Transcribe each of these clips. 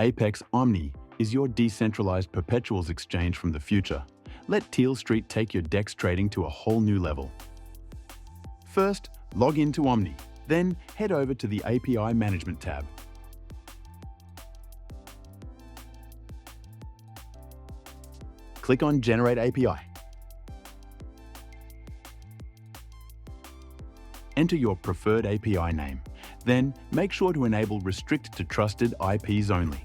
ApeX Omni is your decentralized perpetuals exchange from the future. Let Tealstreet take your DEX trading to a whole new level. First, log into Omni, then head over to the API Management tab. Click on Generate API. Enter your preferred API name. Then, make sure to enable Restrict to Trusted IPs only.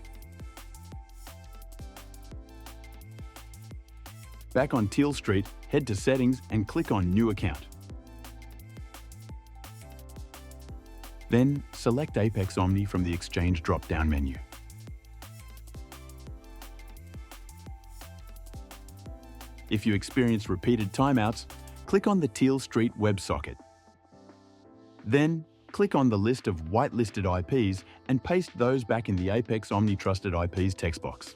Back on Tealstreet, head to Settings and click on New Account. Then, select ApeX Omni from the Exchange drop-down menu. If you experience repeated timeouts, click on the Tealstreet WebSocket. Then, click on the list of whitelisted IPs and paste those back in the ApeX Omni Trusted IPs text box.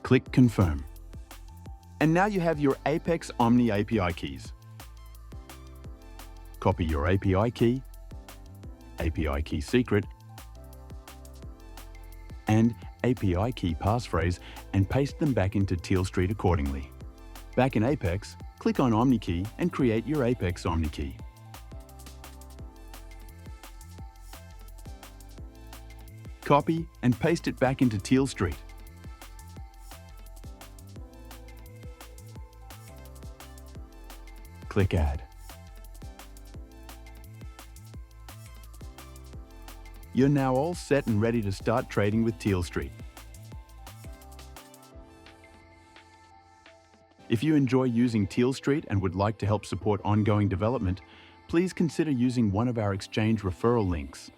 Click Confirm. And now you have your ApeX Omni API keys. Copy your API key secret, and API key passphrase and paste them back into Tealstreet accordingly. Back in ApeX, click on Omni key and create your ApeX Omni key. Copy and paste it back into Tealstreet. Click Add. You're now all set and ready to start trading with Tealstreet. If you enjoy using Tealstreet and would like to help support ongoing development, please consider using one of our exchange referral links.